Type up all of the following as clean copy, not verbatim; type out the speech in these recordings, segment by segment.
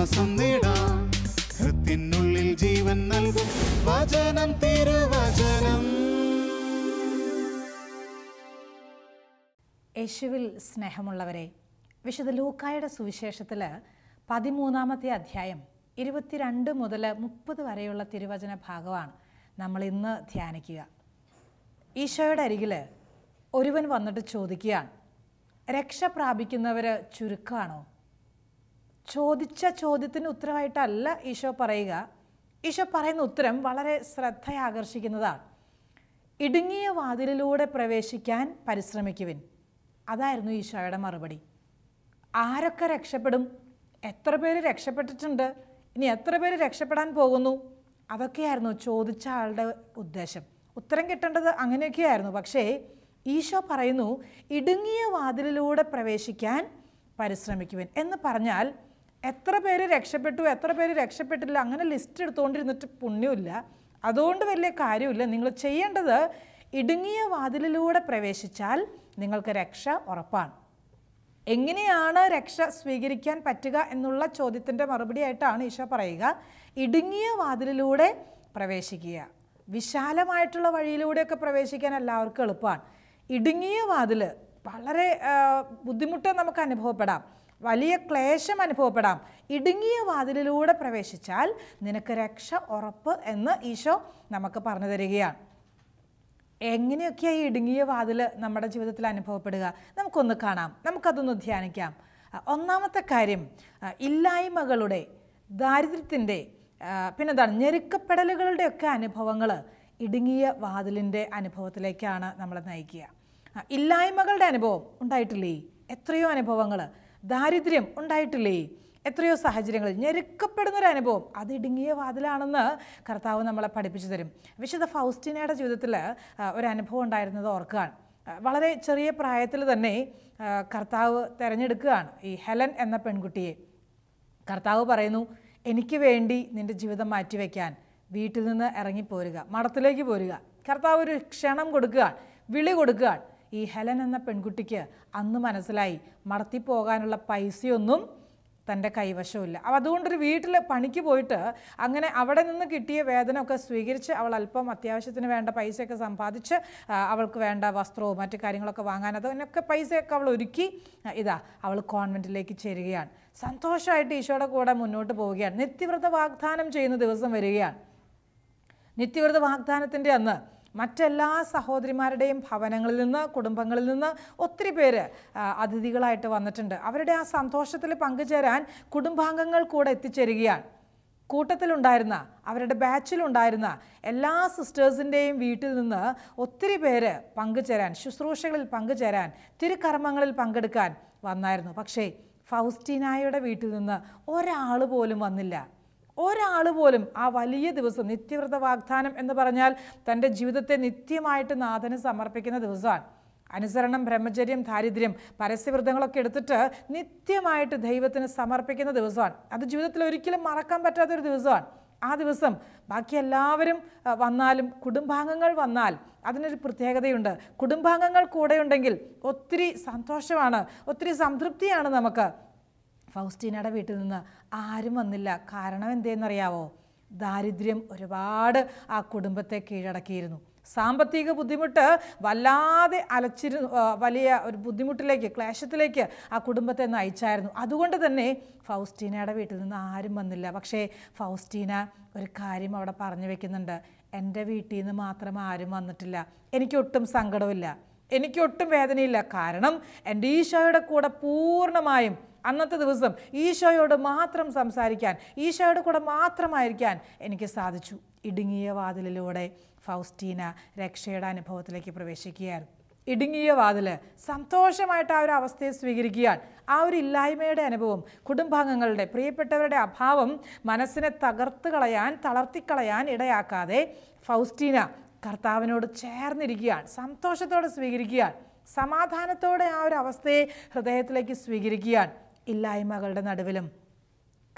ആശ്വാസം നേടാം. ഹൃത്തിനുള്ളിൽ ജീവൻ നൽകും വചനം, തിരുവചനം. യേശുവിൽ സ്നേഹമുള്ളവരെ, വിശുദ്ധ ലൂക്കായുടെ സുവിശേഷത്തിൽ 13-ാമത്തെ അധ്യായം 22 മുതൽ 30 വരെയുള്ള തിരുവചന ഭാഗമാണ് നമ്മൾ ഇന്ന് ധ്യാനിക്കുക. ഈശോയുടെ അരികിൽ ഒരുവൻ വന്നിട്ട് ചോദിക്കുകയാണ്, രക്ഷ പ്രാപിക്കുന്നവർ ചുരുക്കമാണോ? ചോദിച്ച ചോദ്യത്തിന് ഉത്തരവായിട്ടല്ല ഈശോ പറയുക. ഈശോ പറയുന്ന ഉത്തരം വളരെ ശ്രദ്ധയാകർഷിക്കുന്നതാണ്. ഇടുങ്ങിയ വാതിലിലൂടെ പ്രവേശിക്കാൻ പരിശ്രമിക്കുവിൻ. അതായിരുന്നു ഈശോയുടെ മറുപടി. ആരൊക്കെ രക്ഷപ്പെടും? എത്ര പേര് രക്ഷപ്പെട്ടിട്ടുണ്ട്? ഇനി എത്ര പേര് രക്ഷപ്പെടാൻ പോകുന്നു? അതൊക്കെയായിരുന്നു ചോദിച്ച ആളുടെ ഉദ്ദേശം. ഉത്തരം കിട്ടേണ്ടത് അങ്ങനെയൊക്കെയായിരുന്നു. പക്ഷേ ഈശോ പറയുന്നു, ഇടുങ്ങിയ വാതിലിലൂടെ പ്രവേശിക്കാൻ പരിശ്രമിക്കുവിൻ എന്ന് പറഞ്ഞാൽ എത്ര പേര് രക്ഷപ്പെട്ടു, എത്ര പേര് രക്ഷപ്പെട്ടില്ല, അങ്ങനെ ലിസ്റ്റ് എടുത്തുകൊണ്ടിരുന്നിട്ട് പുണ്യമില്ല. അതുകൊണ്ട് വലിയ കാര്യമില്ല. നിങ്ങൾ ചെയ്യേണ്ടത് ഇടുങ്ങിയ വാതിലിലൂടെ പ്രവേശിച്ചാൽ നിങ്ങൾക്ക് രക്ഷ ഉറപ്പാണ്. എങ്ങനെയാണ് രക്ഷ സ്വീകരിക്കാൻ പറ്റുക എന്നുള്ള ചോദ്യത്തിൻ്റെ മറുപടിയായിട്ടാണ് ഈശോ പറയുക, ഇടുങ്ങിയ വാതിലിലൂടെ പ്രവേശിക്കുക. വിശാലമായിട്ടുള്ള വഴിയിലൂടെയൊക്കെ പ്രവേശിക്കാൻ എല്ലാവർക്കും എളുപ്പമാണ്. ഇടുങ്ങിയ വാതിൽ വളരെ ബുദ്ധിമുട്ട് നമുക്ക് അനുഭവപ്പെടാം, വലിയ ക്ലേശം അനുഭവപ്പെടാം. ഇടുങ്ങിയ വാതിലിലൂടെ പ്രവേശിച്ചാൽ നിനക്ക് രക്ഷ ഉറപ്പ് എന്ന് ഈശോ നമുക്ക് പറഞ്ഞു തരികയാണ്. എങ്ങനെയൊക്കെയാണ് ഈ ഇടുങ്ങിയ വാതിൽ നമ്മുടെ ജീവിതത്തിൽ അനുഭവപ്പെടുക? നമുക്കൊന്ന് കാണാം, നമുക്കതൊന്ന് ധ്യാനിക്കാം. ഒന്നാമത്തെ കാര്യം, ഇല്ലായ്മകളുടെ, ദാരിദ്ര്യത്തിൻ്റെ, പിന്നെന്താണ്, ഞെരുക്കപ്പെടലുകളുടെയൊക്കെ അനുഭവങ്ങൾ ഇടുങ്ങിയ വാതിലിൻ്റെ അനുഭവത്തിലേക്കാണ് നമ്മളെ നയിക്കുക. ഇല്ലായ്മകളുടെ അനുഭവം ഉണ്ടായിട്ടില്ലേ? എത്രയോ അനുഭവങ്ങൾ. ദാരിദ്ര്യം ഉണ്ടായിട്ടില്ലേ? എത്രയോ സാഹചര്യങ്ങളിൽ. ഞെരുക്കപ്പെടുന്നൊരു അനുഭവം, അത് ഇടുങ്ങിയ വാതിലാണെന്ന് കർത്താവ് നമ്മളെ പഠിപ്പിച്ചു തരും. വിശുദ്ധ ഫൗസ്റ്റീനയുടെ ജീവിതത്തിൽ ഒരനുഭവം ഉണ്ടായിരുന്നത് ഓർക്കുകയാണ്. വളരെ ചെറിയ പ്രായത്തിൽ തന്നെ കർത്താവ് തിരഞ്ഞെടുക്കുകയാണ് ഈ ഹെലൻ എന്ന പെൺകുട്ടിയെ. കർത്താവ് പറയുന്നു, എനിക്ക് വേണ്ടി നിൻ്റെ ജീവിതം മാറ്റിവെക്കാൻ വീട്ടിൽ നിന്ന് ഇറങ്ങിപ്പോരുക, മഠത്തിലേക്ക് പോരുക. കർത്താവ് ഒരു ക്ഷണം കൊടുക്കുകയാണ്, വിളി കൊടുക്കുകയാണ്. ഈ ഹെലൻ എന്ന പെൺകുട്ടിക്ക് അന്ന് മനസ്സിലായി, മടത്തി പോകാനുള്ള പൈസയൊന്നും തൻ്റെ കൈവശമില്ല. അതുകൊണ്ടൊരു വീട്ടിൽ പണിക്ക് പോയിട്ട് അങ്ങനെ അവിടെ നിന്ന് കിട്ടിയ വേതനമൊക്കെ സ്വീകരിച്ച് അവൾ അല്പം അത്യാവശ്യത്തിന് വേണ്ട പൈസയൊക്കെ സമ്പാദിച്ച് അവൾക്ക് വേണ്ട വസ്ത്രവും മറ്റു കാര്യങ്ങളൊക്കെ വാങ്ങാൻ അതിനൊക്കെ പൈസയൊക്കെ അവൾ ഒരുക്കി അവൾ കോൺവെൻറ്റിലേക്ക് ചേരുകയാണ്. സന്തോഷമായിട്ട് ഈശോയുടെ കൂടെ മുന്നോട്ട് പോവുകയാണ്. നിത്യവ്രത വാഗ്ദാനം ചെയ്യുന്ന ദിവസം വരികയാണ്. നിത്യവ്രത വാഗ്ദാനത്തിൻ്റെ അന്ന് മറ്റെല്ലാ സഹോദരിമാരുടെയും ഭവനങ്ങളിൽ നിന്ന്, കുടുംബങ്ങളിൽ നിന്ന് ഒത്തിരി പേര് അതിഥികളായിട്ട് വന്നിട്ടുണ്ട്. അവരുടെ ആ സന്തോഷത്തിൽ പങ്കുചേരാൻ കുടുംബാംഗങ്ങൾ കൂടെ എത്തിച്ചേരുകയാണ്. കൂട്ടത്തിലുണ്ടായിരുന്ന, അവരുടെ ബാച്ചിലുണ്ടായിരുന്ന എല്ലാ സിസ്റ്റേഴ്സിൻ്റെയും വീട്ടിൽ നിന്ന് ഒത്തിരി പേര് പങ്കുചേരാൻ, ശുശ്രൂഷകളിൽ പങ്കുചേരാൻ, തിരുക്കർമ്മങ്ങളിൽ പങ്കെടുക്കാൻ വന്നായിരുന്നു. പക്ഷേ ഫൗസ്റ്റീനായുടെ വീട്ടിൽ നിന്ന് ഒരാൾ പോലും വന്നില്ല. ഒരാൾ പോലും ആ വലിയ ദിവസം, നിത്യവ്രത വാഗ്ദാനം എന്ന് പറഞ്ഞാൽ തൻ്റെ ജീവിതത്തെ നിത്യമായിട്ട് നാഥന് സമർപ്പിക്കുന്ന ദിവസമാണ്. അനുസരണം, ബ്രഹ്മചര്യം, ദാരിദ്ര്യം, പരസ്യവ്രതങ്ങളൊക്കെ എടുത്തിട്ട് നിത്യമായിട്ട് ദൈവത്തിന് സമർപ്പിക്കുന്ന ദിവസമാണ്. അത് ജീവിതത്തിൽ ഒരിക്കലും മറക്കാൻ പറ്റാത്തൊരു ദിവസമാണ്. ആ ദിവസം ബാക്കി എല്ലാവരും വന്നാലും കുടുംബാംഗങ്ങൾ വന്നാൽ അതിനൊരു പ്രത്യേകതയുണ്ട്. കുടുംബാംഗങ്ങൾ കൂടെയുണ്ടെങ്കിൽ ഒത്തിരി സന്തോഷമാണ്, ഒത്തിരി സംതൃപ്തിയാണ് നമുക്ക്. ഫൗസ്റ്റീനയുടെ വീട്ടിൽ നിന്ന് ആരും വന്നില്ല. കാരണം എന്തേന്നറിയാവോ? ദാരിദ്ര്യം ഒരുപാട് ആ കുടുംബത്തെ കീഴടക്കിയിരുന്നു. സാമ്പത്തിക ബുദ്ധിമുട്ട് വല്ലാതെ വലിയ ഒരു ബുദ്ധിമുട്ടിലേക്ക്, ക്ലേശത്തിലേക്ക് ആ കുടുംബത്തെ നയിച്ചായിരുന്നു. അതുകൊണ്ട് തന്നെ ഫൗസ്റ്റീനയുടെ വീട്ടിൽ നിന്ന് ആരും വന്നില്ല. പക്ഷേ ഫൗസ്റ്റീന ഒരു കാര്യം അവിടെ പറഞ്ഞു വെക്കുന്നുണ്ട്, എൻ്റെ വീട്ടിൽ നിന്ന് മാത്രം ആരും വന്നിട്ടില്ല, എനിക്കൊട്ടും സങ്കടമില്ല, എനിക്കൊട്ടും വേദനയില്ല. കാരണം എൻ്റെ ഈശോയുടെ കൂടെ പൂർണ്ണമായും അന്നത്തെ ദിവസം ഈശോയോട് മാത്രം സംസാരിക്കാൻ, ഈശോയുടെ കൂടെ മാത്രമായിരിക്കാൻ എനിക്ക് സാധിച്ചു. ഇടുങ്ങിയ വാതിലിലൂടെ ഫൗസ്റ്റീന രക്ഷയുടെ അനുഭവത്തിലേക്ക് പ്രവേശിക്കുകയായിരുന്നു. ഇടുങ്ങിയ വാതിൽ, സന്തോഷമായിട്ട് ആ ഒരു അവസ്ഥയെ സ്വീകരിക്കുകയാണ്. ആ ഒരു ഇല്ലായ്മയുടെ അനുഭവം, കുടുംബാംഗങ്ങളുടെ, പ്രിയപ്പെട്ടവരുടെ അഭാവം മനസ്സിനെ തകർത്ത് കളയാൻ, തളർത്തിക്കളയാൻ ഇടയാക്കാതെ ഫൗസ്റ്റീന കർത്താവിനോട് ചേർന്നിരിക്കുകയാണ്, സന്തോഷത്തോടെ സ്വീകരിക്കുകയാണ്, സമാധാനത്തോടെ ആ ഒരു അവസ്ഥയെ ഹൃദയത്തിലേക്ക് സ്വീകരിക്കുകയാണ്. ഇല്ലായ്മകളുടെ നടുവിലും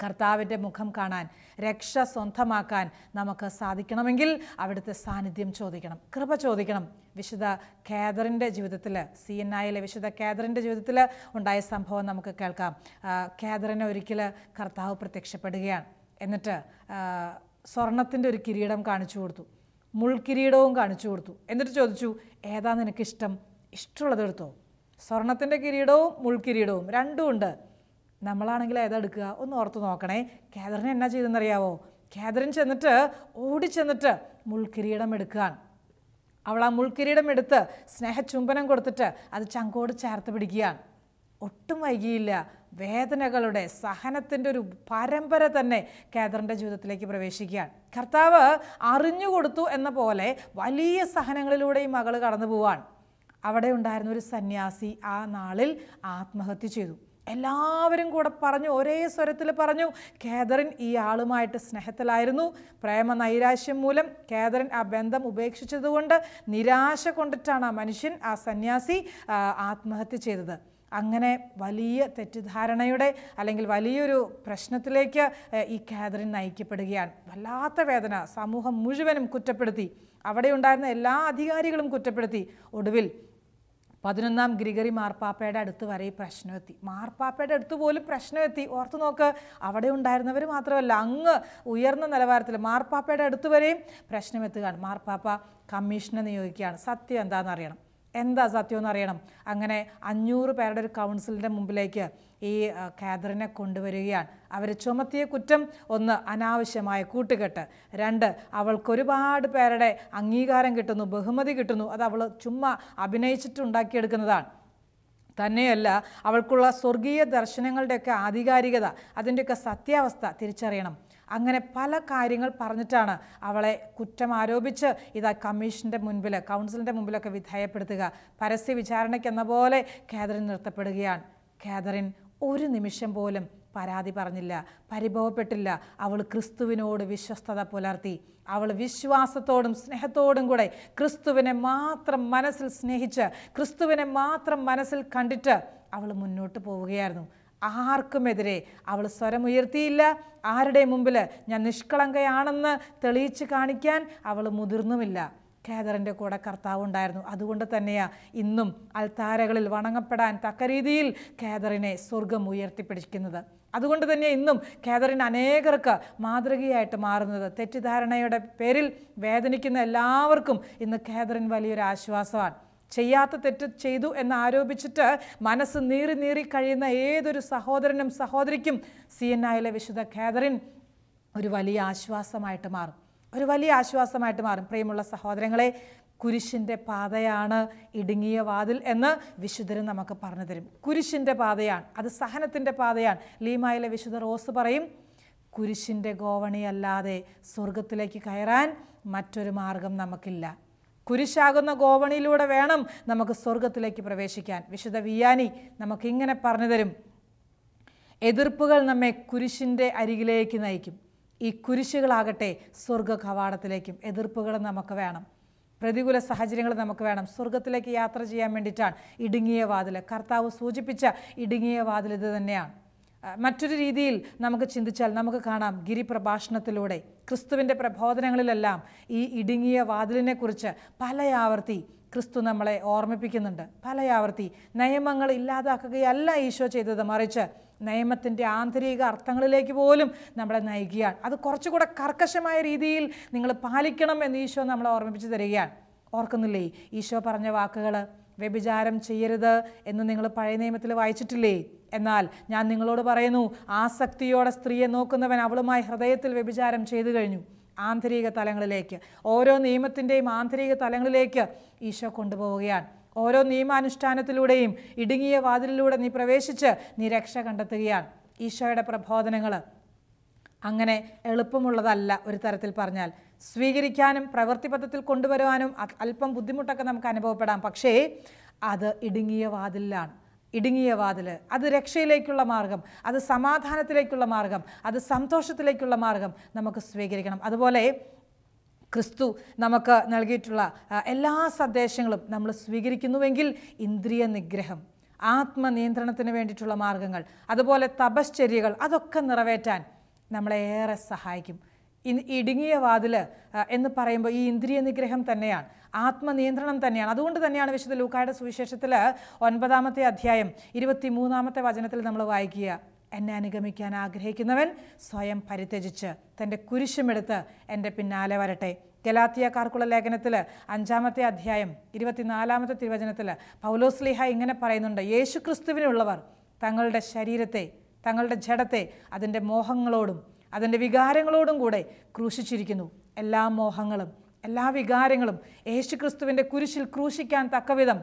കർത്താവിൻ്റെ മുഖം കാണാൻ, രക്ഷ സ്വന്തമാക്കാൻ നമുക്ക് സാധിക്കണമെങ്കിൽ അവിടുത്തെ സാന്നിധ്യം ചോദിക്കണം, കൃപ ചോദിക്കണം. വിശുദ്ധ കാതറിൻ്റെ ജീവിതത്തിൽ, CNIയിലെ വിശുദ്ധ കാതറിൻ്റെ ജീവിതത്തിൽ ഉണ്ടായ സംഭവം നമുക്ക് കേൾക്കാം. കാതറിനെ ഒരിക്കൽ കർത്താവ് പ്രത്യക്ഷപ്പെടുകയാണ്. എന്നിട്ട് സ്വർണത്തിൻ്റെ ഒരു കിരീടം കാണിച്ചു കൊടുത്തു, മുൾക്കിരീടവും കാണിച്ചു കൊടുത്തു. എന്നിട്ട് ചോദിച്ചു, ഏതാ നിനക്കിഷ്ടം? ഇഷ്ടമുള്ളത് എടുത്തോ. സ്വർണത്തിൻ്റെ കിരീടവും മുൾക്കിരീടവും രണ്ടും ഉണ്ട്. നമ്മളാണെങ്കിൽ ഏതെടുക്കുക? ഒന്ന് ഓർത്ത് നോക്കണേ. കാതറിന് എന്നാ ചെയ്തെന്നറിയാവോ? കാതറിൻ ചെന്നിട്ട് ഓടിച്ചെന്നിട്ട് മുൾക്കിരീടം എടുക്കുകയാണ്. അവൾ ആ മുൾക്കിരീടം എടുത്ത് സ്നേഹചുംബനം കൊടുത്തിട്ട് അത് ചങ്കോട് ചേർത്ത് പിടിക്കുകയാണ്. ഒട്ടും വൈകിയില്ല. വേദനകളുടെ സഹനത്തിൻ്റെ ഒരു പരമ്പര തന്നെ കാതറിൻ്റെ ജീവിതത്തിലേക്ക് പ്രവേശിക്കുകയാണ്. കർത്താവ് അറിഞ്ഞുകൊടുത്തു എന്ന പോലെ വലിയ സഹനങ്ങളിലൂടെ ഈ മകൾ കടന്നു പോവാണ്. അവിടെ ഉണ്ടായിരുന്ന ഒരു സന്യാസി ആ നാളിൽ ആത്മഹത്യ ചെയ്തു. എല്ലാവരും കൂടെ പറഞ്ഞു, ഒരേ സ്വരത്തിൽ പറഞ്ഞു, കാതറിൻ ഈ ആളുമായിട്ട് സ്നേഹത്തിലായിരുന്നു. പ്രേമ നൈരാശ്യം മൂലം കാതറിൻ ആ ബന്ധം ഉപേക്ഷിച്ചതുകൊണ്ട് നിരാശ കൊണ്ടിട്ടാണ് ആ മനുഷ്യൻ, ആ സന്യാസി ആത്മഹത്യ ചെയ്തത്. അങ്ങനെ വലിയ തെറ്റിദ്ധാരണയുടെ അല്ലെങ്കിൽ വലിയൊരു പ്രശ്നത്തിലേക്ക് ഈ കാതറിൻ നയിക്കപ്പെടുകയാണ്. വല്ലാത്ത വേദന. സമൂഹം മുഴുവനും കുറ്റപ്പെടുത്തി, അവിടെ ഉണ്ടായിരുന്ന എല്ലാ അധികാരികളും കുറ്റപ്പെടുത്തി. ഒടുവിൽ 11-ാം ഗ്രിഗറി മാർപ്പാപ്പയുടെ അടുത്ത് വരെ ഈ പ്രശ്നമെത്തി. മാർപ്പാപ്പയുടെ അടുത്ത് പോലും പ്രശ്നമെത്തി. ഓർത്തു നോക്ക്, അവിടെ ഉണ്ടായിരുന്നവർ മാത്രമല്ല, അങ്ങ് ഉയർന്ന നിലവാരത്തിൽ മാർപ്പാപ്പയുടെ അടുത്ത് വരെയും പ്രശ്നമെത്തുകയാണ്. മാർപ്പാപ്പ കമ്മീഷനെ നിയോഗിക്കുകയാണ്. സത്യം എന്താണെന്ന് അറിയണം, എന്താ സത്യമെന്ന് അറിയണം. അങ്ങനെ 500 പേരുടെ ഒരു കൗൺസിലിൻ്റെ മുമ്പിലേക്ക് ഈ കാതറിനെ കൊണ്ടുവരികയാണ്. അവർ ചുമത്തിയ കുറ്റം: 1, അനാവശ്യമായ കൂട്ടുകെട്ട്; 2, അവൾക്കൊരുപാട് പേരുടെ അംഗീകാരം കിട്ടുന്നു, ബഹുമതി കിട്ടുന്നു, അത് അവൾ ചുമ്മാ അഭിനയിച്ചിട്ട് ഉണ്ടാക്കിയെടുക്കുന്നതാണ്. തന്നെയല്ല, അവൾക്കുള്ള സ്വർഗീയ ദർശനങ്ങളുടെയൊക്കെ ആധികാരികത, അതിൻ്റെയൊക്കെ സത്യാവസ്ഥ തിരിച്ചറിയണം. അങ്ങനെ പല കാര്യങ്ങൾ പറഞ്ഞിട്ടാണ് അവളെ കുറ്റം ആരോപിച്ച് ഇതാ കമ്മീഷൻ്റെ മുൻപിൽ, കൗൺസിലിൻ്റെ മുമ്പിലൊക്കെ വിധേയപ്പെടുത്തുക. പരസ്യ വിചാരണയ്ക്കെന്ന പോലെ കാതറിൻ നിർത്തപ്പെടുകയാണ്. കാതറിൻ ഒരു നിമിഷം പോലും പരാതി പറഞ്ഞില്ല, പരിഭവപ്പെട്ടില്ല. അവൾ ക്രിസ്തുവിനോട് വിശ്വസ്തത പുലർത്തി. അവൾ വിശ്വാസത്തോടും സ്നേഹത്തോടും കൂടെ ക്രിസ്തുവിനെ മാത്രം മനസ്സിൽ സ്നേഹിച്ച്, ക്രിസ്തുവിനെ മാത്രം മനസ്സിൽ കണ്ടിട്ട് അവൾ മുന്നോട്ട് പോവുകയായിരുന്നു. ആർക്കുമെതിരെ അവൾ സ്വരമുയർത്തിയില്ല. ആരുടെ മുമ്പിൽ ഞാൻ നിഷ്കളങ്കയാണെന്ന് തെളിയിച്ച് കാണിക്കാൻ അവൾ മുതിർന്നുമില്ല. കാതറിൻ്റെ കൂടെ കർത്താവ് ഉണ്ടായിരുന്നു. അതുകൊണ്ട് തന്നെയാണ് ഇന്നും അൾത്താരകളിൽ വണങ്ങപ്പെടാൻ തക്ക രീതിയിൽ കാതറിനെ സ്വർഗം ഉയർത്തിപ്പിടിക്കുന്നത്. അതുകൊണ്ട് തന്നെ ഇന്നും കാതറിൻ അനേകർക്ക് മാതൃകയായിട്ട് മാറുന്നത്. തെറ്റിദ്ധാരണയുടെ പേരിൽ വേദനിക്കുന്ന എല്ലാവർക്കും ഇന്ന് കാതറിൻ വലിയൊരു ആശ്വാസമാണ്. ചെയ്യാത്ത തെറ്റ് ചെയ്തു എന്ന് ആരോപിച്ചിട്ട് മനസ്സ് നീറി കഴിയുന്ന ഏതൊരു സഹോദരനും സഹോദരിക്കും CNIയിലെ വിശുദ്ധ കാതറിൻ ഒരു വലിയ ആശ്വാസമായിട്ട് മാറും, ഒരു വലിയ ആശ്വാസമായിട്ട് മാറും. പ്രിയമുള്ള സഹോദരങ്ങളെ, കുരിശിൻ്റെ പാതയാണ് ഇടുങ്ങിയ വാതിൽ എന്ന് വിശുദ്ധരും നമുക്ക് പറഞ്ഞു തരും. കുരിശിൻ്റെ പാതയാണ്, അത് സഹനത്തിൻ്റെ പാതയാണ്. ലീമായിലെ വിശുദ്ധ റോസ് പറയും, കുരിശിൻ്റെ ഗോവണിയല്ലാതെ സ്വർഗത്തിലേക്ക് കയറാൻ മറ്റൊരു മാർഗം നമുക്കില്ല. കുരിശാകുന്ന ഗോവണിയിലൂടെ വേണം നമുക്ക് സ്വർഗത്തിലേക്ക് പ്രവേശിക്കാൻ. വിശുദ്ധ വിയാനി നമുക്കിങ്ങനെ പറഞ്ഞു തരും, എതിർപ്പുകൾ നമ്മെ കുരിശിൻ്റെ അരികിലേക്ക് നയിക്കും. ഈ കുരിശുകളാകട്ടെ സ്വർഗ കവാടത്തിലേക്കും. എതിർപ്പുകൾ നമുക്ക് വേണം, പ്രതികൂല സാഹചര്യങ്ങൾ നമുക്ക് വേണം. സ്വർഗത്തിലേക്ക് യാത്ര ചെയ്യാൻ വേണ്ടിയിട്ടാണ് ഇടുങ്ങിയ വാതിൽ. കർത്താവ് സൂചിപ്പിച്ച ഇടുങ്ങിയ വാതിൽ ഇത് തന്നെയാണ്. മറ്റൊരു രീതിയിൽ നമുക്ക് ചിന്തിച്ചാൽ നമുക്ക് കാണാം, ഗിരിപ്രഭാഷണത്തിലൂടെ ക്രിസ്തുവിൻ്റെ പ്രബോധനങ്ങളിലെല്ലാം ഈ ഇടുങ്ങിയ വാതിലിനെക്കുറിച്ച് പലയാവർത്തി ക്രിസ്തു നമ്മളെ ഓർമ്മിപ്പിക്കുന്നുണ്ട്. പലയാവർത്തി നിയമങ്ങൾ ഇല്ലാതാക്കുകയല്ല ഈശോ ചെയ്തത്, മറിച്ച് നിയമത്തിൻ്റെ ആന്തരിക അർത്ഥങ്ങളിലേക്ക് പോലും നമ്മളെ നയിക്കുകയാണ്. അത് കുറച്ചുകൂടെ കർക്കശമായ രീതിയിൽ നിങ്ങൾ പാലിക്കണം എന്ന് ഈശോ നമ്മളെ ഓർമ്മിപ്പിച്ച് തരികയാണ്. ഓർക്കുന്നില്ലേ ഈശോ പറഞ്ഞ വാക്കുകൾ? വ്യഭിചാരം ചെയ്യരുത് എന്ന് നിങ്ങൾ പഴയ നിയമത്തിൽ വായിച്ചിട്ടില്ലേ? എന്നാൽ ഞാൻ നിങ്ങളോട് പറയുന്നു, ആസക്തിയോടെ സ്ത്രീയെ നോക്കുന്നവൻ അവളുമായി ഹൃദയത്തിൽ വ്യഭിചാരം ചെയ്തു കഴിഞ്ഞു. ആന്തരിക തലങ്ങളിലേക്ക്, ഓരോ നിയമത്തിൻ്റെയും ആന്തരിക തലങ്ങളിലേക്ക് ഈശോ കൊണ്ടുപോവുകയാണ്. ഓരോ നിയമാനുഷ്ഠാനത്തിലൂടെയും ഇടുങ്ങിയ വാതിലിലൂടെ നീ പ്രവേശിച്ച് നീ രക്ഷ കണ്ടെത്തുകയാണ്. ഈശോയുടെ പ്രബോധനങ്ങൾ അങ്ങനെ എളുപ്പമുള്ളതല്ല. ഒരു തരത്തിൽ പറഞ്ഞാൽ സ്വീകരിക്കാനും പ്രവൃത്തിപഥത്തിൽ കൊണ്ടുവരുവാനും അല്പം ബുദ്ധിമുട്ടൊക്കെ നമുക്ക് അനുഭവപ്പെടാം. പക്ഷേ അത് ഇടുങ്ങിയ വാതിലാണ്. ഇടുങ്ങിയ വാതിൽ അത് രക്ഷയിലേക്കുള്ള മാർഗം, അത് സമാധാനത്തിലേക്കുള്ള മാർഗം, അത് സന്തോഷത്തിലേക്കുള്ള മാർഗം നമുക്ക് സ്വീകരിക്കണം. അതുപോലെ ക്രിസ്തു നമുക്ക് നൽകിയിട്ടുള്ള എല്ലാ സന്ദേശങ്ങളും നമ്മൾ സ്വീകരിക്കുന്നുവെങ്കിൽ ഇന്ദ്രിയ നിഗ്രഹം, ആത്മനിയന്ത്രണത്തിന് വേണ്ടിയിട്ടുള്ള മാർഗങ്ങൾ, അതുപോലെ തപശ്ചര്യകൾ, അതൊക്കെ നിറവേറ്റാൻ നമ്മളെ ഏറെ സഹായിക്കും. ഇടുങ്ങിയ വാതിൽ എന്ന് പറയുമ്പോൾ ഈ ഇന്ദ്രിയ നിഗ്രഹം തന്നെയാണ്, ആത്മനിയന്ത്രണം തന്നെയാണ്. അതുകൊണ്ട് തന്നെയാണ് വിശുദ്ധ ലൂക്കായുടെ സുവിശേഷത്തിൽ 9-ാമത്തെ അധ്യായം 23-ാമത്തെ വചനത്തിൽ നമ്മൾ വായിക്കുക, എന്നെ അനുഗമിക്കാൻ ആഗ്രഹിക്കുന്നവൻ സ്വയം പരിത്യജിച്ച് തൻ്റെ കുരിശുമെടുത്ത് എൻ്റെ പിന്നാലെ വരട്ടെ. ഗലാത്യക്കാർക്കുള്ള ലേഖനത്തിൽ 5-ാമത്തെ അധ്യായം 24-ാമത്തെ തിരുവചനത്തിൽ പൗലോസ്ലീഹ ഇങ്ങനെ പറയുന്നുണ്ട്, യേശു ക്രിസ്തുവിനുള്ളവർ തങ്ങളുടെ ശരീരത്തെ, തങ്ങളുടെ ജഡത്തെ അതിൻ്റെ മോഹങ്ങളോടും അതിൻ്റെ വികാരങ്ങളോടും കൂടെ ക്രൂശിച്ചിരിക്കുന്നു. എല്ലാ മോഹങ്ങളും എല്ലാ വികാരങ്ങളും യേശു ക്രിസ്തുവിൻ്റെ കുരിശിൽ ക്രൂശിക്കാൻ തക്കവിധം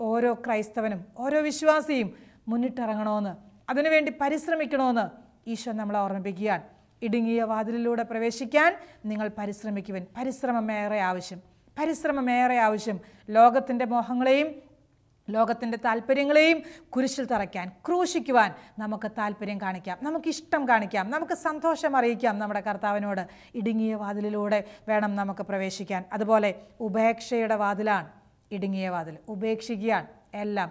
ഓരോ ക്രൈസ്തവനും ഓരോ വിശ്വാസിയും മുന്നിട്ടിറങ്ങണമെന്ന്, അതിനുവേണ്ടി പരിശ്രമിക്കണമെന്ന് ഈശോ നമ്മളെ ഓർമ്മിപ്പിക്കുകയാണ്. ഇടുങ്ങിയ വാതിലിലൂടെ പ്രവേശിക്കാൻ നിങ്ങൾ പരിശ്രമിക്കുവിൻ. പരിശ്രമമേറെ ആവശ്യം. ലോകത്തിൻ്റെ മോഹങ്ങളെയും ലോകത്തിൻ്റെ താല്പര്യങ്ങളെയും കുരിശിൽ തറയ്ക്കാൻ, ക്രൂശിക്കുവാൻ നമുക്ക് താല്പര്യം കാണിക്കാം, നമുക്ക് ഇഷ്ടം കാണിക്കാം, നമുക്ക് സന്തോഷം അറിയിക്കാം നമ്മുടെ കർത്താവിനോട്. ഇടുങ്ങിയ വാതിലിലൂടെ വേണം നമുക്ക് പ്രവേശിക്കാൻ. അതുപോലെ ഉപേക്ഷയുടെ വാതിലാണ് ഇടുങ്ങിയ വാതിൽ. ഉപേക്ഷിക്കുകയാണ് എല്ലാം.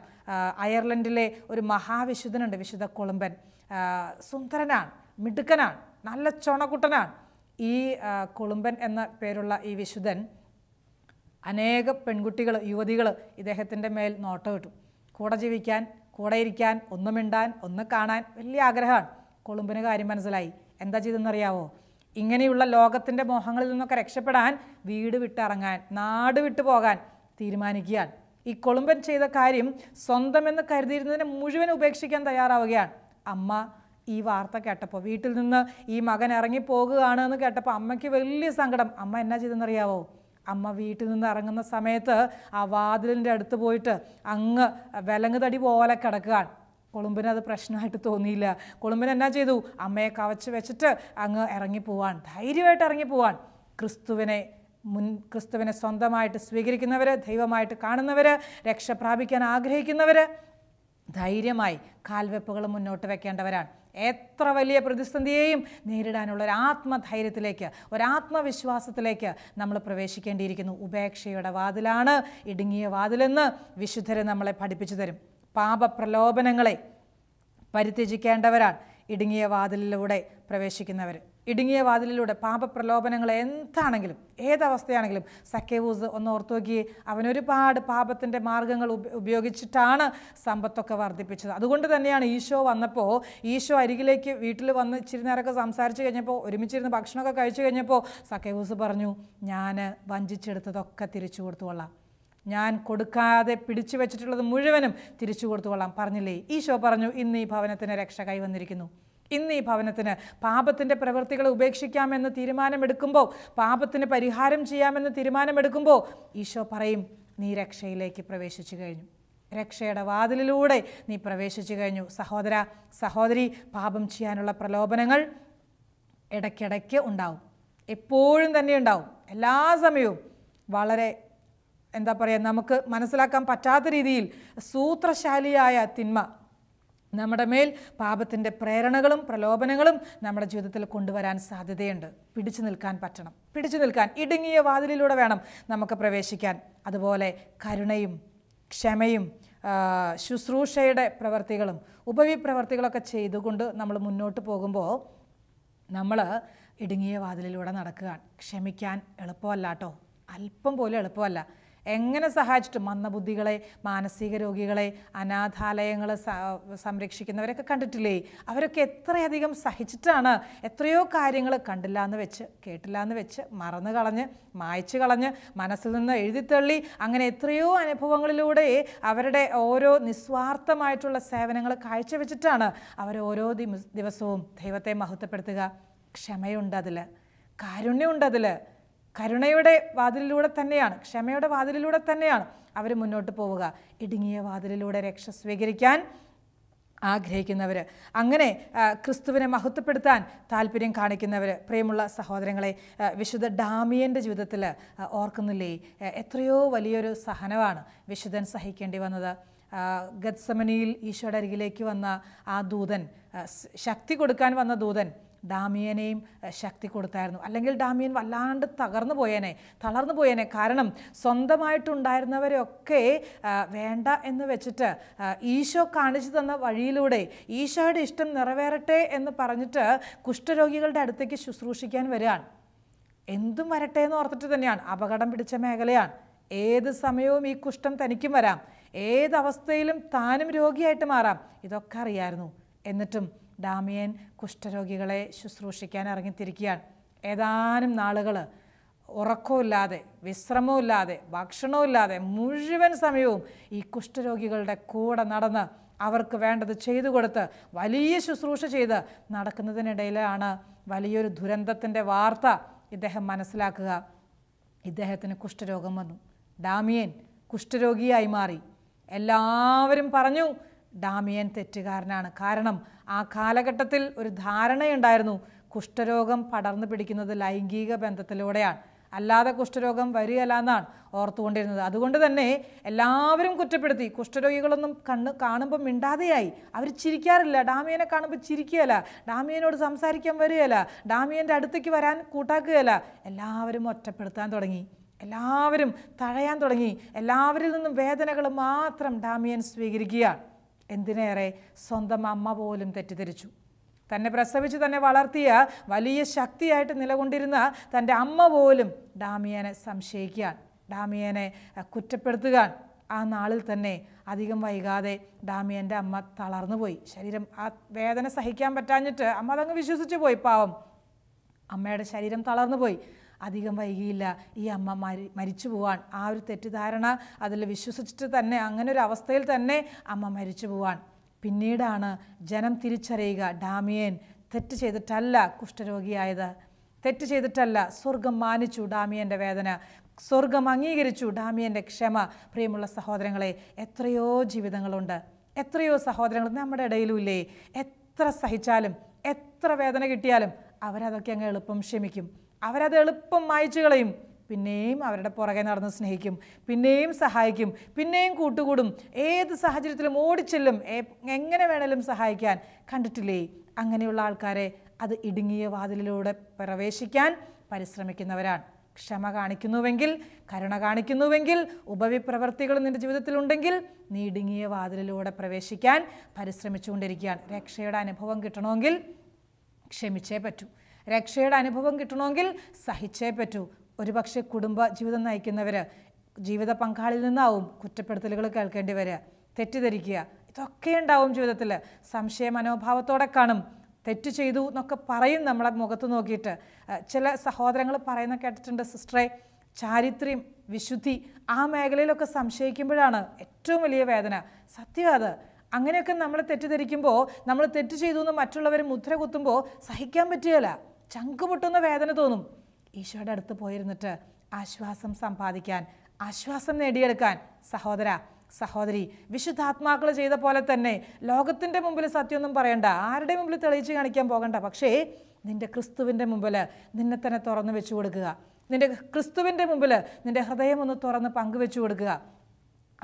അയർലൻഡിലെ ഒരു മഹാവിശുദ്ധനുണ്ട്, വിശുദ്ധ കൊളുമ്പൻ. സുന്ദരനാണ്, മിടുക്കനാണ്, നല്ല ചുണക്കുട്ടനാണ്. ഈ കൊളുമ്പൻ എന്ന പേരുള്ള ഈ വിശുദ്ധൻ അനേക പെൺകുട്ടികൾ, യുവതികൾ ഇദ്ദേഹത്തിൻ്റെ മേൽ നോട്ടം കിട്ടും. കൂടെ ജീവിക്കാൻ, കൂടെ ഇരിക്കാൻ, ഒന്ന് മിണ്ടാൻ, ഒന്ന് കാണാൻ വലിയ ആഗ്രഹമാണ്. കൊളുമ്പിന് കാര്യം മനസ്സിലായി. എന്താ ചെയ്തെന്നറിയാവോ? ഇങ്ങനെയുള്ള ലോകത്തിൻ്റെ മോഹങ്ങളിൽ നിന്നൊക്കെ രക്ഷപ്പെടാൻ വീട് വിട്ടിറങ്ങാൻ, നാട് വിട്ടു പോകാൻ തീരുമാനിക്കുകയാണ്. ഈ കൊളുമ്പൻ ചെയ്ത കാര്യം സ്വന്തമെന്ന് കരുതിയിരുന്നതിനെ മുഴുവൻ ഉപേക്ഷിക്കാൻ തയ്യാറാവുകയാണ്. അമ്മ ഈ വാർത്ത കേട്ടപ്പോൾ, വീട്ടിൽ നിന്ന് ഈ മകൻ ഇറങ്ങിപ്പോകുകയാണ് എന്ന് കേട്ടപ്പോൾ അമ്മയ്ക്ക് വലിയ സങ്കടം. അമ്മ എന്നാ ചെയ്തെന്നറിയാവോ? അമ്മ വീട്ടിൽ നിന്ന് ഇറങ്ങുന്ന സമയത്ത് ആ വാതിലിൻ്റെ അടുത്ത് പോയിട്ട് അങ്ങ് വിലങ്ങ് തടി പോലെ കിടക്കുകയാണ്. കൊളുമ്പിന് അത് പ്രശ്നമായിട്ട് തോന്നിയില്ല. കൊളുമ്പിന് എന്നാ ചെയ്തു? അമ്മയെ കവച്ച് വെച്ചിട്ട് അങ്ങ് ഇറങ്ങിപ്പോവാൻ, ധൈര്യമായിട്ട് ഇറങ്ങിപ്പോവാൻ. ക്രിസ്തുവിനെ സ്വന്തമായിട്ട് സ്വീകരിക്കുന്നവർ, ദൈവമായിട്ട് കാണുന്നവർ, രക്ഷ പ്രാപിക്കാൻ ആഗ്രഹിക്കുന്നവർ ധൈര്യമായി കാൽവെപ്പുകൾ മുന്നോട്ട് വെക്കേണ്ടവരാണ്. എത്ര വലിയ പ്രതിസന്ധിയെയും നേരിടാനുള്ള ഒരു ആത്മധൈര്യത്തിലേക്ക്, ഒരാത്മവിശ്വാസത്തിലേക്ക് നമ്മൾ പ്രവേശിക്കേണ്ടിയിരിക്കുന്നു. ഉപേക്ഷയുടെ വാതിലാണ് ഇടുങ്ങിയ വാതിലെന്ന് വിശുദ്ധർ നമ്മളെ പഠിപ്പിച്ചു തരും. പാപപ്രലോഭനങ്ങളെ പരിത്യജിക്കേണ്ടവരാണ് ഇടുങ്ങിയ വാതിലിലൂടെ പ്രവേശിക്കുന്നവർ. ഇടുങ്ങിയ വാതിലിലൂടെ പാപപ്രലോഭനങ്ങൾ എന്താണെങ്കിലും, ഏതവസ്ഥയാണെങ്കിലും, സക്കേവൂസ് ഒന്ന് ഓർത്തു നോക്കിയേ, അവനൊരുപാട് പാപത്തിൻ്റെ മാർഗങ്ങൾ ഉപയോഗിച്ചിട്ടാണ് സമ്പത്തൊക്കെ വർദ്ധിപ്പിച്ചത്. അതുകൊണ്ട് തന്നെയാണ് ഈശോ വന്നപ്പോൾ, ഈശോ അരികിലേക്ക് വീട്ടിൽ വന്ന് ഇച്ചിരി നേരമൊക്കെ സംസാരിച്ച് കഴിഞ്ഞപ്പോൾ, ഒരുമിച്ചിരുന്ന് ഭക്ഷണമൊക്കെ കഴിച്ചു കഴിഞ്ഞപ്പോൾ സക്കേവൂസ് പറഞ്ഞു, ഞാൻ വഞ്ചിച്ചെടുത്തതൊക്കെ തിരിച്ചു കൊടുത്തുകൊള്ളാം, ഞാൻ കൊടുക്കാതെ പിടിച്ചു വെച്ചിട്ടുള്ളത് മുഴുവനും തിരിച്ചു കൊടുത്തുകൊള്ളാം പറഞ്ഞില്ലേ? ഈശോ പറഞ്ഞു, ഇന്ന് ഈ ഭവനത്തിന് രക്ഷ കൈവന്നിരിക്കുന്നു. ഇന്ന് ഈ ഭവനത്തിന് പാപത്തിൻ്റെ പ്രവൃത്തികളെ ഉപേക്ഷിക്കാമെന്ന് തീരുമാനമെടുക്കുമ്പോൾ, പാപത്തിന് പരിഹാരം ചെയ്യാമെന്ന് തീരുമാനമെടുക്കുമ്പോൾ ഈശോ പറയും, നീ രക്ഷയിലേക്ക് പ്രവേശിച്ചു കഴിഞ്ഞു, രക്ഷയുടെ വാതിലിലൂടെ നീ പ്രവേശിച്ചു കഴിഞ്ഞു. സഹോദര, സഹോദരി, പാപം ചെയ്യാനുള്ള പ്രലോഭനങ്ങൾ ഇടയ്ക്കിടയ്ക്ക് ഉണ്ടാവും, എപ്പോഴും തന്നെ ഉണ്ടാവും, എല്ലാ സമയവും. വളരെ എന്താ പറയുക, നമുക്ക് മനസ്സിലാക്കാൻ പറ്റാത്ത രീതിയിൽ സൂത്രശാലിയായ തിന്മ നമ്മുടെ മേൽ പാപത്തിൻ്റെ പ്രേരണകളും പ്രലോഭനങ്ങളും നമ്മുടെ ജീവിതത്തിൽ കൊണ്ടുവരാൻ സാധ്യതയുണ്ട്. പിടിച്ചു നിൽക്കാൻ പറ്റണം. പിടിച്ചു നിൽക്കാൻ ഇടുങ്ങിയ വാതിലിലൂടെ വേണം നമുക്ക് പ്രവേശിക്കാൻ. അതുപോലെ കരുണയും ക്ഷമയും ശുശ്രൂഷയുടെ പ്രവർത്തികളും ഉപവിപ്രവർത്തികളൊക്കെ ചെയ്തുകൊണ്ട് നമ്മൾ മുന്നോട്ട് പോകുമ്പോൾ നമ്മൾ ഇടുങ്ങിയ വാതിലിലൂടെ നടക്കുകയാണ്. ക്ഷമിക്കാൻ എളുപ്പമല്ല കേട്ടോ, അല്പം പോലും എളുപ്പമല്ല. എങ്ങനെ സഹായിച്ചിട്ട് മന്ദബുദ്ധികളെ, മാനസിക രോഗികളെ, അനാഥാലയങ്ങൾ സംരക്ഷിക്കുന്നവരൊക്കെ കണ്ടിട്ടില്ലേ? അവരൊക്കെ എത്രയധികം സഹിച്ചിട്ടാണ് എത്രയോ കാര്യങ്ങൾ കണ്ടില്ല എന്ന് വെച്ച്, കേട്ടില്ല എന്ന് വെച്ച്, മറന്നു കളഞ്ഞ്, മായ്ച്ചു കളഞ്ഞ്, മനസ്സിൽ നിന്ന് എഴുതിത്തള്ളി, അങ്ങനെ എത്രയോ അനുഭവങ്ങളിലൂടെ അവരുടെ ഓരോ നിസ്വാർത്ഥമായിട്ടുള്ള സേവനങ്ങൾ കാഴ്ചവെച്ചിട്ടാണ് അവർ ഓരോ ദിവസവും ദൈവത്തെ മഹത്വപ്പെടുത്തുക. ക്ഷമയുണ്ടതിൽ, കാരുണ്യമുണ്ടതിൽ. കരുണയുടെ വാതിലിലൂടെ തന്നെയാണ്, ക്ഷമയുടെ വാതിലിലൂടെ തന്നെയാണ് അവർ മുന്നോട്ട് പോവുക. ഇടുങ്ങിയ വാതിലിലൂടെ രക്ഷ സ്വീകരിക്കാൻ ആഗ്രഹിക്കുന്നവർ, അങ്ങനെ ക്രിസ്തുവിനെ മഹത്വപ്പെടുത്താൻ താല്പര്യം കാണിക്കുന്നവർ. പ്രിയമുള്ള സഹോദരങ്ങളെ, വിശുദ്ധ ഡാമിയൻ്റെ ജീവിതത്തിൽ ഓർക്കുന്നില്ലേ? എത്രയോ വലിയൊരു സഹനമാണ് വിശുദ്ധൻ സഹിക്കേണ്ടി വന്നത്. ഗത്സമനിയിൽ ഈശോയുടെ അരികിലേക്ക് വന്ന ആ ദൂതൻ, ശക്തി കൊടുക്കാൻ വന്ന ദൂതൻ ഡാമിയനെയും ശക്തി കൊടുത്തായിരുന്നു. അല്ലെങ്കിൽ ഡാമിയൻ വല്ലാണ്ട് തളർന്നു പോയേനെ. കാരണം സ്വന്തമായിട്ടുണ്ടായിരുന്നവരെയൊക്കെ വേണ്ട എന്ന് വെച്ചിട്ട് ഈശോ കാണിച്ചു തന്ന വഴിയിലൂടെ ഈശോയുടെ ഇഷ്ടം നിറവേറട്ടെ എന്ന് പറഞ്ഞിട്ട് കുഷ്ഠരോഗികളുടെ അടുത്തേക്ക് ശുശ്രൂഷിക്കാൻ വരികയാണ്. എന്തും വരട്ടെ എന്ന് ഓർത്തിട്ട് തന്നെയാണ്. അപകടം പിടിച്ച മേഖലയാണ്. ഏത് സമയവും ഈ കുഷ്ഠം തനിക്കും വരാം, ഏതവസ്ഥയിലും താനും രോഗിയായിട്ട് മാറാം. ഇതൊക്കെ അറിയായിരുന്നു. എന്നിട്ടും ഡാമിയൻ കുഷ്ഠരോഗികളെ ശുശ്രൂഷിക്കാൻ ഇറങ്ങിത്തിരിക്കുകയാണ്. ഏതാനും നാളുകൾ ഉറക്കമില്ലാതെ, വിശ്രമമില്ലാതെ, ഭക്ഷണമില്ലാതെ മുഴുവൻ സമയവും ഈ കുഷ്ഠരോഗികളുടെ കൂടെ നടന്ന് അവർക്ക് വേണ്ടത് ചെയ്തു കൊടുത്ത് വലിയ ശുശ്രൂഷ ചെയ്ത് നടക്കുന്നതിനിടയിലാണ് വലിയൊരു ദുരന്തത്തിൻ്റെ വാർത്ത ഇദ്ദേഹം മനസ്സിലാക്കുക. ഇദ്ദേഹത്തിന് കുഷ്ഠരോഗം വന്നു. ഡാമിയൻ കുഷ്ഠരോഗിയായി മാറി. എല്ലാവരും പറഞ്ഞു ഡാമിയൻ തെറ്റുകാരനാണ്. കാരണം ആ കാലഘട്ടത്തിൽ ഒരു ധാരണയുണ്ടായിരുന്നു, കുഷ്ഠരോഗം പടർന്നു പിടിക്കുന്നത് ലൈംഗിക ബന്ധത്തിലൂടെയാണ്, അല്ലാതെ കുഷ്ഠരോഗം വരികയല്ല എന്നാണ് ഓർത്തുകൊണ്ടിരുന്നത്. അതുകൊണ്ട് തന്നെ എല്ലാവരും കുറ്റപ്പെടുത്തി. കുഷ്ഠരോഗികളൊന്നും കാണുമ്പോൾ മിണ്ടാതെയായി. അവർ ചിരിക്കാറില്ല. ഡാമിയനെ കാണുമ്പോൾ ചിരിക്കുകയല്ല, ഡാമിയനോട് സംസാരിക്കാൻ വരികയല്ല, ഡാമിയൻ്റെ അടുത്തേക്ക് വരാൻ കൂട്ടാക്കുകയല്ല. എല്ലാവരും ഒറ്റപ്പെടുത്താൻ തുടങ്ങി, എല്ലാവരും തഴയാൻ തുടങ്ങി. എല്ലാവരിൽ നിന്നും വേദനകൾ മാത്രം ഡാമിയൻ സ്വീകരിക്കുകയാണ്. എന്തിനേറെ സ്വന്തം അമ്മ പോലും തെറ്റിദ്ധരിച്ചു. തന്നെ പ്രസവിച്ച് തന്നെ വളർത്തിയ വലിയ ശക്തിയായിട്ട് നിലകൊണ്ടിരുന്ന തൻ്റെ അമ്മ പോലും ഡാമിയനെ സംശയിക്കുകയാണ്, ഡാമിയനെ കുറ്റപ്പെടുത്തുകയാണ്. ആ നാളിൽ തന്നെ അധികം വൈകാതെ ഡാമിയൻ്റെ അമ്മ തളർന്നുപോയി. ശരീരം ആ വേദന സഹിക്കാൻ പറ്റാഞ്ഞിട്ട് അമ്മ അതങ്ങ് വിശ്വസിച്ച് പോയി. പാവം അമ്മയുടെ ശരീരം തളർന്നു പോയി. അധികം വൈകിയില്ല, ഈ അമ്മ മരിച്ചു പോവാൻ. ആ ഒരു തെറ്റിദ്ധാരണ അതിൽ വിശ്വസിച്ചിട്ട് തന്നെ അങ്ങനെ ഒരു അവസ്ഥയിൽ തന്നെ അമ്മ മരിച്ചു പോവാൻ. പിന്നീടാണ് ജനം തിരിച്ചറിയുക, ഡാമിയൻ തെറ്റ് ചെയ്തിട്ടല്ല കുഷ്ഠരോഗിയായത്, തെറ്റ് ചെയ്തിട്ടല്ല. സ്വർഗം മാനിച്ചു ഡാമിയൻ്റെ വേദന, സ്വർഗം അംഗീകരിച്ചു ഡാമിയൻ്റെ ക്ഷമ. പ്രിയമുള്ള സഹോദരങ്ങളെ, എത്രയോ ജീവിതങ്ങളുണ്ട്, എത്രയോ സഹോദരങ്ങൾ നമ്മുടെ ഇടയിലും ഇല്ലേ? എത്ര സഹിച്ചാലും എത്ര വേദന കിട്ടിയാലും അവരതൊക്കെ അങ്ങ് എളുപ്പം ക്ഷമിക്കും, അവരത് എളുപ്പം മായ്ച്ചു കളയും. പിന്നെയും അവരുടെ പുറകെ നടന്ന് സ്നേഹിക്കും, പിന്നെയും സഹായിക്കും, പിന്നെയും കൂട്ടുകൂടും. ഏത് സാഹചര്യത്തിലും ഓടിച്ചെല്ലും, എങ്ങനെ വേണേലും സഹായിക്കാൻ. കണ്ടിട്ടില്ലേ അങ്ങനെയുള്ള ആൾക്കാരെ? അത് ഇടുങ്ങിയ വാതിലിലൂടെ പ്രവേശിക്കാൻ പരിശ്രമിക്കുന്നവരാണ്. ക്ഷമ കാണിക്കുന്നുവെങ്കിൽ, കരുണ കാണിക്കുന്നുവെങ്കിൽ, ഉപവിപ്രവർത്തികൾ നിൻ്റെ ജീവിതത്തിലുണ്ടെങ്കിൽ നീ ഇടുങ്ങിയ വാതിലിലൂടെ പ്രവേശിക്കാൻ പരിശ്രമിച്ചുകൊണ്ടിരിക്കുകയാണ്. രക്ഷയുടെ അനുഭവം കിട്ടണമെങ്കിൽ ക്ഷമിച്ചേ പറ്റൂ. രക്ഷയുടെ അനുഭവം കിട്ടണമെങ്കിൽ സഹിച്ചേ പറ്റൂ. ഒരുപക്ഷെ കുടുംബ ജീവിതം നയിക്കുന്നവർ ജീവിത പങ്കാളിൽ നിന്നാവും കുറ്റപ്പെടുത്തലുകൾ കേൾക്കേണ്ടി വരിക, തെറ്റിദ്ധരിക്കുക. ഇതൊക്കെ ഉണ്ടാവും ജീവിതത്തിൽ. സംശയ മനോഭാവത്തോടെ കാണും. തെറ്റ് ചെയ്തു എന്നൊക്കെ പറയും നമ്മളെ മുഖത്ത് നോക്കിയിട്ട്. ചില സഹോദരങ്ങൾ പറയുന്ന കേട്ടിട്ടുണ്ട്, സിസ്റ്ററെ, ചാരിത്രം, വിശുദ്ധി ആ മേഖലയിലൊക്കെ സംശയിക്കുമ്പോഴാണ് ഏറ്റവും വലിയ വേദന. സത്യം അത്. അങ്ങനെയൊക്കെ നമ്മൾ തെറ്റിദ്ധരിക്കുമ്പോൾ, നമ്മൾ തെറ്റ് ചെയ്തു എന്ന് മറ്റുള്ളവർ മുദ്ര കുത്തുമ്പോൾ സഹിക്കാൻ പറ്റുകയില്ല, ചങ്ക് പൊട്ടുന്ന വേദന തോന്നും. ഈശോയുടെ അടുത്ത് പോയിരുന്നിട്ട് ആശ്വാസം സമ്പാദിക്കാൻ, ആശ്വാസം നേടിയെടുക്കാൻ സഹോദര, സഹോദരി, വിശുദ്ധാത്മാക്കൾ ചെയ്ത പോലെ തന്നെ ലോകത്തിൻ്റെ മുമ്പിൽ സത്യമൊന്നും പറയണ്ട, ആരുടെ മുമ്പിൽ തെളിയിച്ച് കാണിക്കാൻ പോകണ്ട. പക്ഷേ നിൻ്റെ ക്രിസ്തുവിൻ്റെ മുമ്പിൽ നിന്നെ തന്നെ തുറന്ന് വെച്ചു കൊടുക്കുക. നിൻ്റെ ക്രിസ്തുവിൻ്റെ മുമ്പിൽ നിൻ്റെ ഹൃദയം ഒന്ന് തുറന്ന് പങ്കുവെച്ചു കൊടുക്കുക.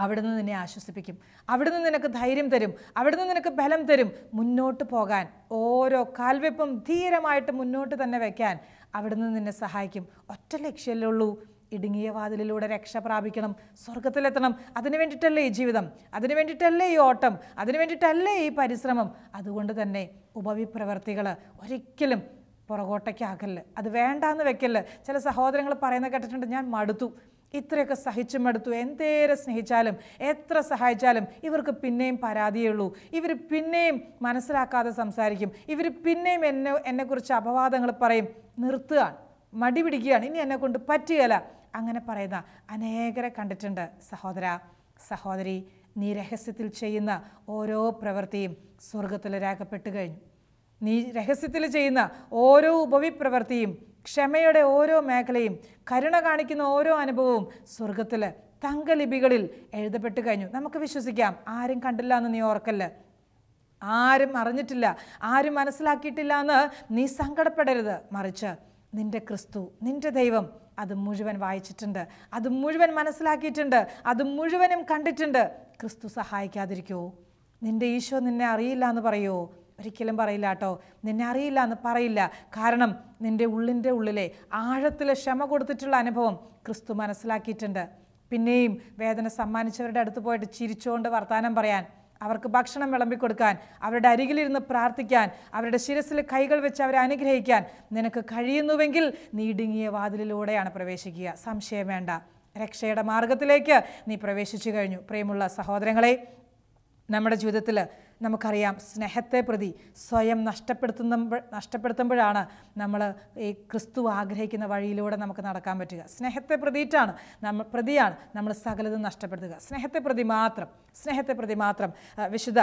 അവിടുന്ന് നിന്നെ ആശ്വസിപ്പിക്കും, അവിടുന്ന് നിനക്ക് ധൈര്യം തരും, അവിടുന്ന് നിനക്ക് ബലം തരും. മുന്നോട്ട് പോകാൻ, ഓരോ കാൽവെപ്പും ധീരമായിട്ട് മുന്നോട്ട് തന്നെ വയ്ക്കാൻ അവിടുന്ന് നിന്നെ സഹായിക്കും. ഒറ്റ ലക്ഷ്യമല്ലേ ഉള്ളൂ, ഇടുങ്ങിയ വാതിലിലൂടെ രക്ഷ പ്രാപിക്കണം, സ്വർഗത്തിലെത്തണം. അതിനു വേണ്ടിയിട്ടല്ലേ ഈ ജീവിതം, അതിനു വേണ്ടിയിട്ടല്ലേ ഈ ഓട്ടം, അതിനു വേണ്ടിയിട്ടല്ലേ ഈ പരിശ്രമം. അതുകൊണ്ട് തന്നെ ഉപവിപ്രവർത്തികൾ ഒരിക്കലും പുറകോട്ടേക്കാക്കല്ല്, അത് വേണ്ടാന്ന് വെക്കല്ല്. ചില സഹോദരങ്ങൾ പറയുന്ന കേട്ടിട്ടുണ്ട്, ഞാൻ മടുത്തു, ഇത്രയൊക്കെ സഹിച്ചു മടുത്തു, എന്തേരെ സ്നേഹിച്ചാലും എത്ര സഹായിച്ചാലും ഇവർക്ക് പിന്നെയും പരാതിയേ ഉള്ളൂ, ഇവർ പിന്നെയും മനസ്സിലാക്കാതെ സംസാരിക്കും, ഇവർ പിന്നെയും എന്നെക്കുറിച്ച് അപവാദങ്ങൾ പറയും. നിർത്തുകയാണ്, മടി പിടിക്കുകയാണ്, ഇനി എന്നെ കൊണ്ട് പറ്റുകയില്ല. അങ്ങനെ പറയുന്ന അനേകരെ കണ്ടിട്ടുണ്ട്. സഹോദര, സഹോദരി, നീ രഹസ്യത്തിൽ ചെയ്യുന്ന ഓരോ പ്രവൃത്തിയും സ്വർഗത്തിൽ രേഖപ്പെട്ടു കഴിഞ്ഞു. നീ രഹസ്യത്തിൽ ചെയ്യുന്ന ഓരോ ഉപവിപ്രവൃത്തിയും, ക്ഷമയുടെ ഓരോ മേഖലയും, കരുണ കാണിക്കുന്ന ഓരോ അനുഭവവും സ്വർഗത്തിൽ തങ്കലിപികളിൽ എഴുതപ്പെട്ട് കഴിഞ്ഞു. നമുക്ക് വിശ്വസിക്കാം. ആരും കണ്ടില്ല എന്ന് നീ ഓർക്കല്ല, ആരും അറിഞ്ഞിട്ടില്ല, ആരും മനസ്സിലാക്കിയിട്ടില്ല എന്ന് നീ സങ്കടപ്പെടരുത്. മറിച്ച് നിന്റെ ക്രിസ്തു, നിന്റെ ദൈവം അത് മുഴുവൻ വായിച്ചിട്ടുണ്ട്, അത് മുഴുവൻ മനസ്സിലാക്കിയിട്ടുണ്ട്, അത് മുഴുവനും കണ്ടിട്ടുണ്ട്. ക്രിസ്തു സഹായിക്കാതിരിക്കുമോ? നിന്റെ ഈശോ നിന്നെ അറിയില്ല എന്ന് പറയുമോ? ഒരിക്കലും പറയില്ല കേട്ടോ. നിന്നെ അറിയില്ല എന്ന് പറയില്ല. കാരണം നിൻ്റെ ഉള്ളിൻ്റെ ഉള്ളിലെ ആഴത്തിലെ ക്ഷമ കൊടുത്തിട്ടുള്ള അനുഭവം ക്രിസ്തു മനസ്സിലാക്കിയിട്ടുണ്ട്. പിന്നെയും വേദന സമ്മാനിച്ചവരുടെ അടുത്ത് പോയിട്ട് ചിരിച്ചുകൊണ്ട് വർത്താനം പറയാൻ, അവർക്ക് ഭക്ഷണം വിളമ്പിക്കൊടുക്കാൻ, അവരുടെ അരികിലിരുന്ന് പ്രാർത്ഥിക്കാൻ, അവരുടെ ശിരസിൽ കൈകൾ വെച്ച് അവരെ അനുഗ്രഹിക്കാൻ നിനക്ക് കഴിയുന്നുവെങ്കിൽ നീ ഇടുങ്ങിയ വാതിലിലൂടെയാണ് പ്രവേശിക്കുക. സംശയം വേണ്ട. രക്ഷയുടെ മാർഗത്തിലേക്ക് നീ പ്രവേശിച്ചു കഴിഞ്ഞു. പ്രിയമുള്ള സഹോദരങ്ങളെ, നമ്മുടെ ജീവിതത്തിൽ നമുക്കറിയാം, സ്നേഹത്തെ പ്രതി സ്വയം നഷ്ടപ്പെടുത്തുമ്പോഴാണ് നമ്മൾ ഈ ക്രിസ്തു ആഗ്രഹിക്കുന്ന വഴിയിലൂടെ നമുക്ക് നടക്കാൻ പറ്റുക. സ്നേഹത്തെ പ്രതിയാണ് നമ്മൾ സകലതും നഷ്ടപ്പെടുത്തുക. സ്നേഹത്തെ പ്രതി മാത്രം. വിശുദ്ധ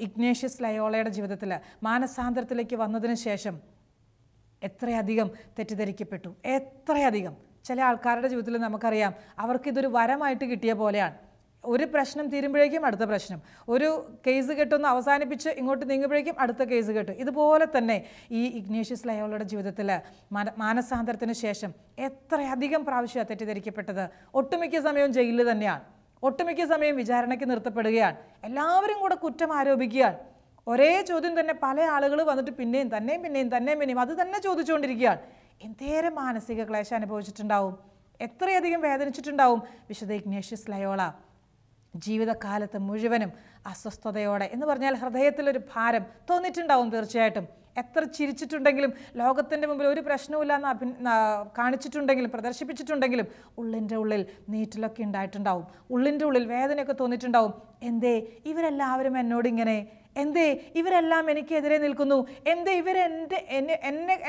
ഇഗ്നേഷ്യസ് ലയോളയുടെ ജീവിതത്തിൽ മാനസാന്തരത്തിലേക്ക് വന്നതിന് ശേഷം എത്രയധികം തെറ്റിദ്ധരിക്കപ്പെട്ടു, എത്രയധികം. ചില ആൾക്കാരുടെ ജീവിതത്തിൽ നമുക്കറിയാം, അവർക്കിതൊരു വരമായിട്ട് കിട്ടിയ പോലെയാണ്. ഒരു പ്രശ്നം തീരുമ്പോഴേക്കും അടുത്ത പ്രശ്നം, ഒരു കേസ് കെട്ടൊന്ന് അവസാനിപ്പിച്ച് ഇങ്ങോട്ട് നീങ്ങുമ്പോഴേക്കും അടുത്ത കേസ് കെട്ട്. ഇതുപോലെ തന്നെ ഈ ഇഗ്നേഷ്യസ് ലയോളയുടെ ജീവിതത്തിൽ മാനസാന്തരത്തിന് ശേഷം എത്രയധികം പ്രാവശ്യമാണ് തെറ്റിദ്ധരിക്കപ്പെട്ടത്. ഒട്ടുമിക്ക സമയവും ജയിലിൽ തന്നെയാണ്, ഒട്ടുമിക്ക സമയം വിചാരണയ്ക്ക് നിർത്തപ്പെടുകയാണ്, എല്ലാവരും കൂടെ കുറ്റം ആരോപിക്കുകയാണ്. ഒരേ ചോദ്യം തന്നെ പല ആളുകൾ വന്നിട്ട് പിന്നെയും അത് തന്നെ ചോദിച്ചുകൊണ്ടിരിക്കുകയാണ്. എന്തേരം മാനസിക ക്ലേശം അനുഭവിച്ചിട്ടുണ്ടാവും, എത്രയധികം വേദനിച്ചിട്ടുണ്ടാവും വിശുദ്ധ ഇഗ്നേഷ്യസ് ലയോള. ജീവിതകാലത്ത് മുഴുവനും അസ്വസ്ഥതയോടെ എന്ന് പറഞ്ഞാൽ ഹൃദയത്തിലൊരു ഭാരം തോന്നിയിട്ടുണ്ടാവും തീർച്ചയായിട്ടും. എത്ര ചിരിച്ചിട്ടുണ്ടെങ്കിലും, ലോകത്തിൻ്റെ മുമ്പിൽ ഒരു പ്രശ്നവുമില്ലെന്ന് കാണിച്ചിട്ടുണ്ടെങ്കിലും, പ്രദർശിപ്പിച്ചിട്ടുണ്ടെങ്കിലും ഉള്ളിൻ്റെ ഉള്ളിൽ നീറ്റിലൊക്കെ ഉണ്ടായിട്ടുണ്ടാവും. ഉള്ളിൻ്റെ ഉള്ളിൽ വേദനയൊക്കെ തോന്നിയിട്ടുണ്ടാവും. എന്തേ ഇവരെല്ലാവരും എന്നോടിങ്ങനെ, എന്തേ ഇവരെല്ലാം എനിക്കെതിരെ നിൽക്കുന്നു, എന്തേ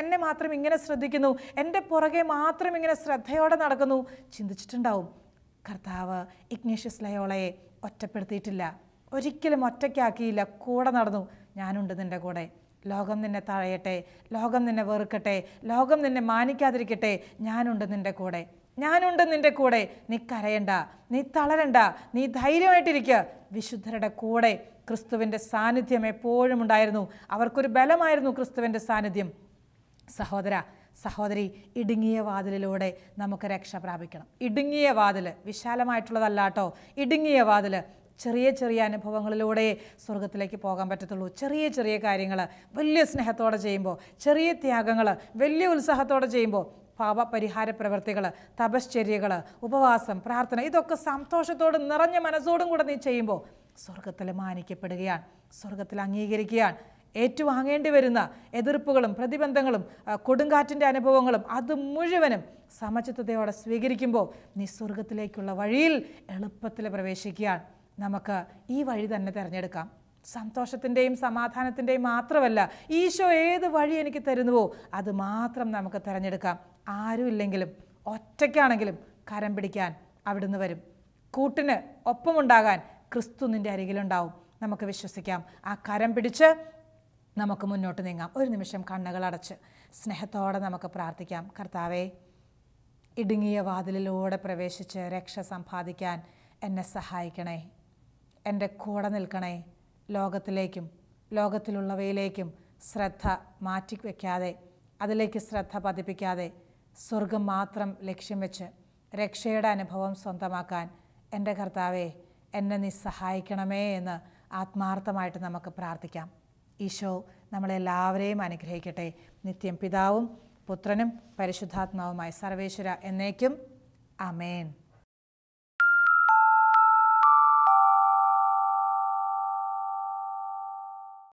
എന്നെ മാത്രം ഇങ്ങനെ ശ്രദ്ധിക്കുന്നു, എൻ്റെ പുറകെ മാത്രം ഇങ്ങനെ ശ്രദ്ധയോടെ നടക്കുന്നു ചിന്തിച്ചിട്ടുണ്ടാവും. കർത്താവ് ഇഗ്നേഷ്യസ് ലയോളയെ ഒറ്റപ്പെടുത്തിയിട്ടില്ല, ഒരിക്കലും ഒറ്റയ്ക്കാക്കിയില്ല, കൂടെ നടന്നു. ഞാനുണ്ട് നിൻ്റെ കൂടെ. ലോകം നിന്നെ തഴയട്ടെ, ലോകം നിന്നെ വെറുക്കട്ടെ, ലോകം നിന്നെ മാനിക്കാതിരിക്കട്ടെ, ഞാനുണ്ട് നിൻ്റെ കൂടെ. നീ കരയണ്ട, നീ തളരണ്ട, നീ ധൈര്യമായിട്ടിരിക്കുക. വിശുദ്ധരുടെ കൂടെ ക്രിസ്തുവിൻ്റെ സാന്നിധ്യം എപ്പോഴും ഉണ്ടായിരുന്നു. അവർക്കൊരു ബലമായിരുന്നു ക്രിസ്തുവിൻ്റെ സാന്നിധ്യം. സഹോദരി, ഇടുങ്ങിയ വാതിലിലൂടെ നമുക്ക് രക്ഷ പ്രാപിക്കണം. ഇടുങ്ങിയ വാതിൽ, വിശാലമായിട്ടുള്ളതല്ല കേട്ടോ, ഇടുങ്ങിയ വാതിൽ. ചെറിയ അനുഭവങ്ങളിലൂടെ സ്വർഗത്തിലേക്ക് പോകാൻ പറ്റത്തുള്ളൂ. ചെറിയ കാര്യങ്ങൾ വലിയ സ്നേഹത്തോടെ ചെയ്യുമ്പോൾ, ചെറിയ ത്യാഗങ്ങൾ വലിയ ഉത്സാഹത്തോടെ ചെയ്യുമ്പോൾ, പാപപരിഹാര പ്രവൃത്തികൾ, തപശ്ചര്യകൾ, ഉപവാസം, പ്രാർത്ഥന, ഇതൊക്കെ സന്തോഷത്തോടും നിറഞ്ഞ മനസ്സോടും കൂടെ നീ ചെയ്യുമ്പോൾ സ്വർഗത്തിൽ മാനിക്കപ്പെടുകയാണ്, സ്വർഗത്തിൽ അംഗീകരിക്കുകയാണ്. ഏറ്റുവാങ്ങേണ്ടി വരുന്ന എതിർപ്പുകളും പ്രതിബന്ധങ്ങളും കൊടുങ്കാറ്റിൻ്റെ അനുഭവങ്ങളും അത് മുഴുവനും സമചിത്തതയോടെ സ്വീകരിക്കുമ്പോൾ നീ സ്വർഗത്തിലേക്കുള്ള വഴിയിൽ എളുപ്പത്തിൽ പ്രവേശിക്കുകയാണ്. നമുക്ക് ഈ വഴി തന്നെ തിരഞ്ഞെടുക്കാം. സന്തോഷത്തിൻ്റെയും സമാധാനത്തിൻ്റെയും മാത്രമല്ല, ഈശോ ഏത് വഴി എനിക്ക് തരുന്നുവോ അത് മാത്രം നമുക്ക് തിരഞ്ഞെടുക്കാം. ആരുമില്ലെങ്കിലും, ഒറ്റയ്ക്കാണെങ്കിലും കരം പിടിക്കാൻ അവിടുന്ന് വരും. കൂട്ടിന് ഒപ്പമുണ്ടാകാൻ ക്രിസ്തു നിൻ്റെ അരികിലുണ്ടാവും. നമുക്ക് വിശ്വസിക്കാം. ആ കരം പിടിച്ച് നമുക്ക് മുന്നോട്ട് നീങ്ങാം. ഒരു നിമിഷം കണ്ണുകൾ അടച്ച് സ്നേഹത്തോടെ നമുക്ക് പ്രാർത്ഥിക്കാം. കർത്താവേ, ഇടുങ്ങിയ വാതിലിലൂടെ പ്രവേശിച്ച് രക്ഷ സമ്പാദിക്കാൻ എന്നെ സഹായിക്കണേ. എൻ്റെ കൂടെ നിൽക്കണേ. ലോകത്തിലേക്കും ലോകത്തിലുള്ളവയിലേക്കും ശ്രദ്ധ മാറ്റിവെക്കാതെ, അതിലേക്ക് ശ്രദ്ധ പതിപ്പിക്കാതെ സ്വർഗം മാത്രം ലക്ഷ്യം വെച്ച് രക്ഷയുടെ അനുഭവം സ്വന്തമാക്കാൻ എൻ്റെ കർത്താവേ, എന്നെ നീ സഹായിക്കണമേ എന്ന് ആത്മാർത്ഥമായിട്ട് നമുക്ക് പ്രാർത്ഥിക്കാം. ഈശോ നമ്മളെല്ലാവരെയും അനുഗ്രഹിക്കട്ടെ. നിത്യം പിതാവും പുത്രനും പരിശുദ്ധാത്മാവുമായി സർവേശ്വര എന്നേക്കും. ആമേൻ.